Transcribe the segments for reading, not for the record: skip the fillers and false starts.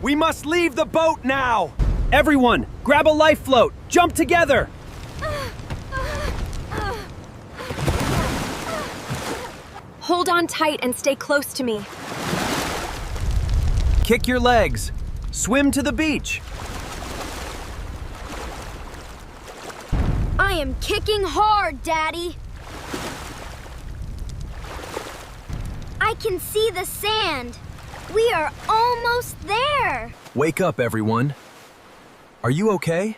We must leave the boat now! Everyone, grab a life float! Jump together! Hold on tight and stay close to me. Kick your legs. Swim to the beach. I am kicking hard, Daddy. I can see the sand. We are almost there. Wake up, everyone. Are you okay?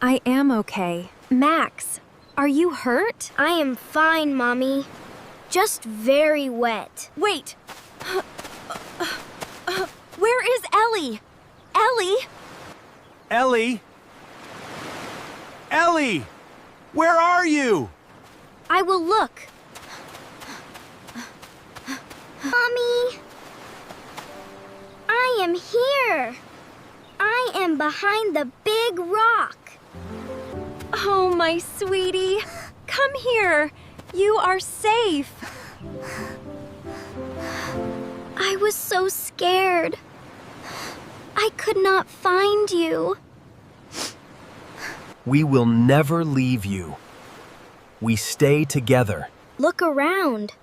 I am okay. Max, are you hurt? I am fine, Mommy. Just very wet. Wait. Where is Ellie? Ellie? Ellie? Ellie! Where are you? I will look. Mommy! I am here. I am behind the big rock. Oh, my sweetie. Come here. You are safe. I was so scared. I could not find you. We will never leave you. We stay together. Look around.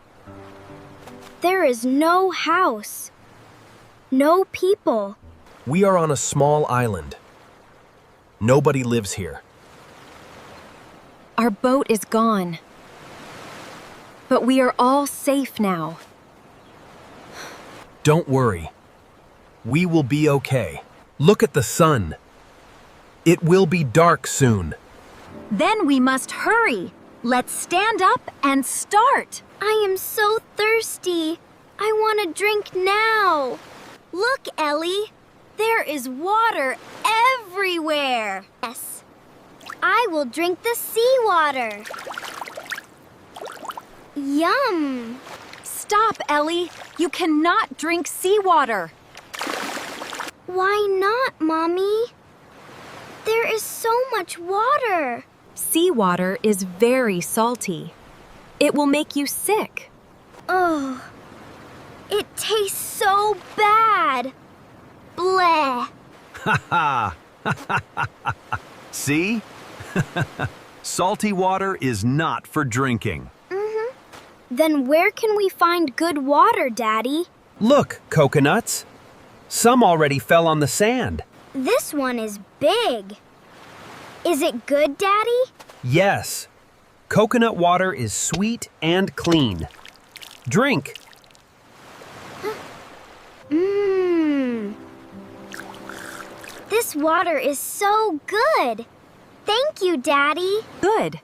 There is no house. No people. We are on a small island. Nobody lives here. Our boat is gone. But we are all safe now. Don't worry. We will be okay. Look at the sun. It will be dark soon. Then we must hurry. Let's stand up and start. I am so thirsty. I want to drink now. Look, Ellie. There is water everywhere. Yes. I will drink the seawater. Yum. Stop, Ellie. You cannot drink seawater. Why not, Mommy? There is so much water. Seawater is very salty. It will make you sick. Oh, it tastes so bad. Bleh. Ha ha! See? Salty water is not for drinking. Then where can we find good water, Daddy? Look, coconuts. Some already fell on the sand. This one is big. Is it good, Daddy? Yes. Coconut water is sweet and clean. Drink. Mmm. This water is so good. Thank you, Daddy. Good.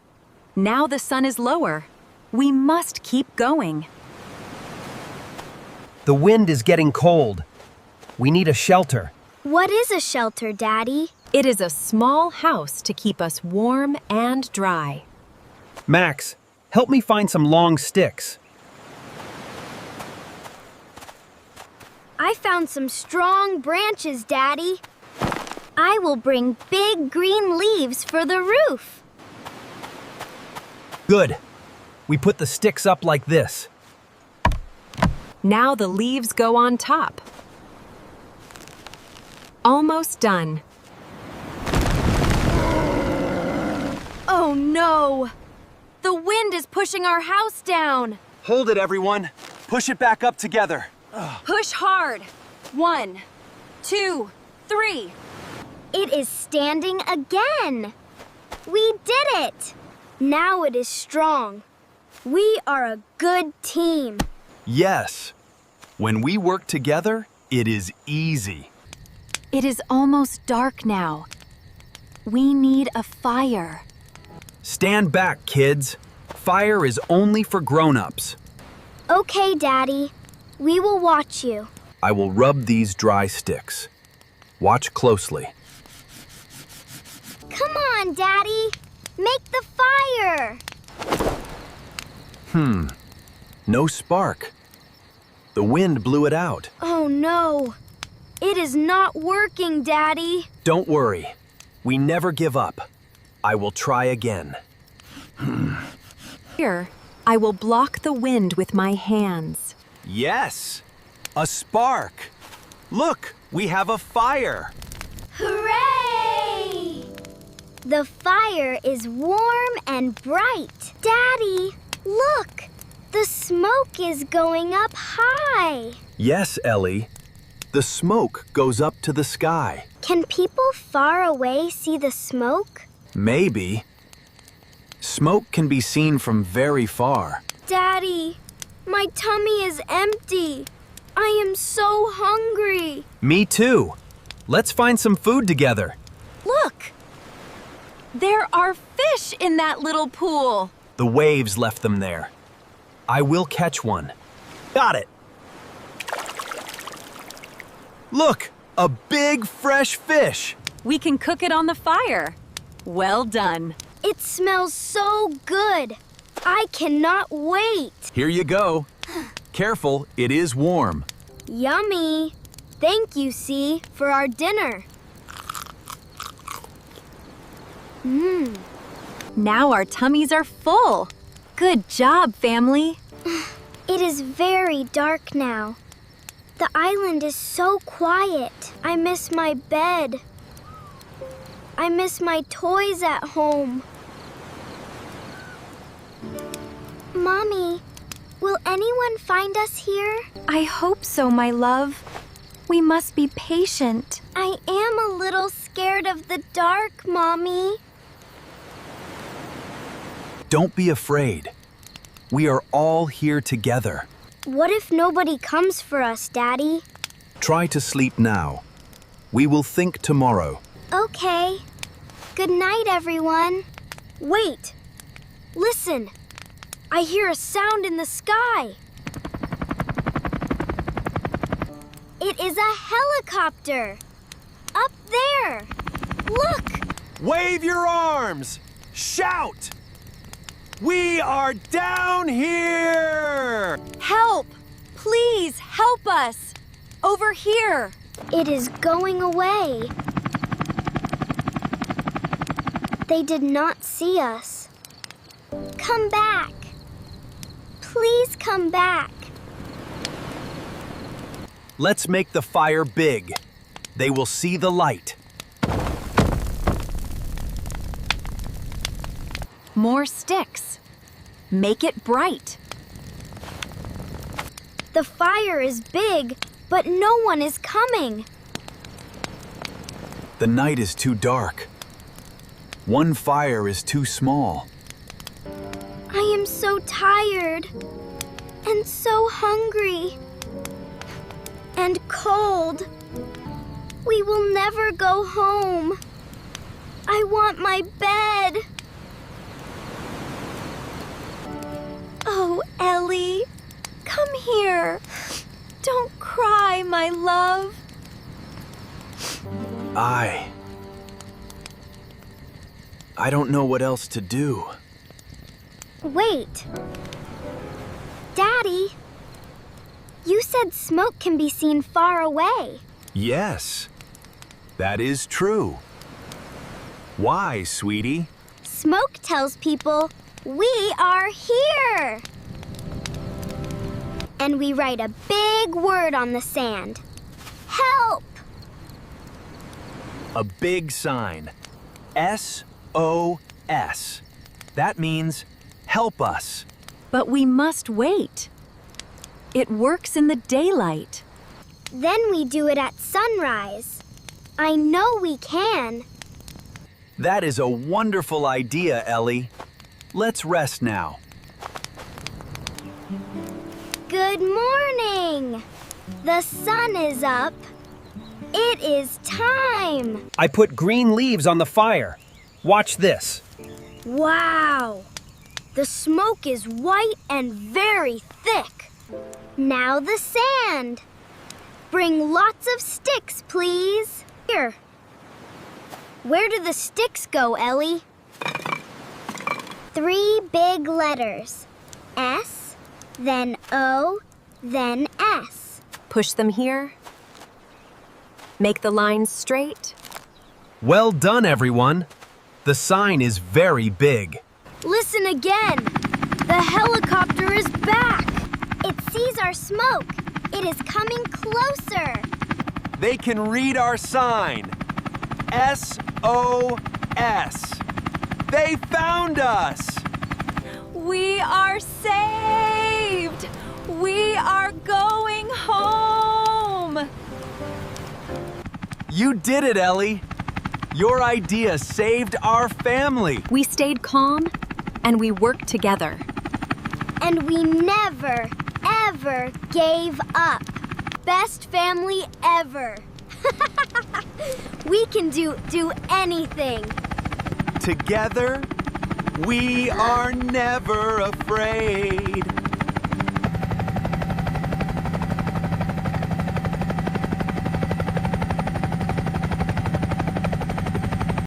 Now the sun is lower. We must keep going. The wind is getting cold. We need a shelter. What is a shelter, Daddy? It is a small house to keep us warm and dry. Max, help me find some long sticks. I found some strong branches, Daddy. I will bring big green leaves for the roof. Good. We put the sticks up like this. Now the leaves go on top. Almost done. Oh no! The wind is pushing our house down. Hold it, everyone. Push it back up together. Push hard. 1, 2, 3. It is standing again. We did it. Now it is strong. We are a good team. Yes. When we work together, it is easy. It is almost dark now. We need a fire. Stand back, kids. Fire is only for grown-ups. Okay, Daddy. We will watch you. I will rub these dry sticks. Watch closely. Come on, Daddy. Make the fire. No spark. The wind blew it out. Oh no. It is not working, Daddy. Don't worry. We never give up. I will try again. Here, I will block the wind with my hands. Yes! A spark! Look, we have a fire. Hooray! The fire is warm and bright. Daddy, look! The smoke is going up high. Yes, Ellie. The smoke goes up to the sky. Can people far away see the smoke? Maybe. Smoke can be seen from very far. Daddy, my tummy is empty. I am so hungry. Me too. Let's find some food together. Look! There are fish in that little pool. The waves left them there. I will catch one. Got it. Look, a big fresh fish. We can cook it on the fire. Well done. It smells so good. I cannot wait. Here you go. Careful, it is warm. Yummy. Thank you, C, for our dinner. Now our tummies are full. Good job, family. It is very dark now. The island is so quiet. I miss my bed. I miss my toys at home. Mommy, will anyone find us here? I hope so, my love. We must be patient. I am a little scared of the dark, Mommy. Don't be afraid. We are all here together. What if nobody comes for us, Daddy? Try to sleep now. We will think tomorrow. Okay. Good night, everyone. Wait. Listen. I hear a sound in the sky. It is a helicopter. Up there. Look. Wave your arms! Shout! We are down here! Help! Please help us! Over here! It is going away. They did not see us. Come back. Please come back. Let's make the fire big. They will see the light. More sticks. Make it bright. The fire is big, but no one is coming. The night is too dark. One fire is too small. I am so tired and so hungry and cold. We will never go home. I want my bed. Oh, Ellie, come here. Don't cry, my love. I don't know what else to do. Wait. Daddy, you said smoke can be seen far away. Yes, that is true. Why, sweetie? Smoke tells people we are here. And we write a big word on the sand. Help! A big sign. SOS. That means help us. But we must wait. It works in the daylight. Then we do it at sunrise. I know we can. That is a wonderful idea, Ellie. Let's rest now. Good morning. The sun is up. It is time. I put green leaves on the fire. Watch this. Wow. The smoke is white and very thick. Now the sand. Bring lots of sticks, please. Here. Where do the sticks go, Ellie? 3 big letters. S, then O, then S. Push them here. Make the lines straight. Well done, everyone. The sign is very big. Listen again. The helicopter is back. It sees our smoke. It is coming closer. They can read our sign. SOS. They found us! We are saved! We are going home! You did it, Ellie. Your idea saved our family. We stayed calm and we worked together. And we never, ever gave up. Best family ever. We can do anything. Together, we are never afraid.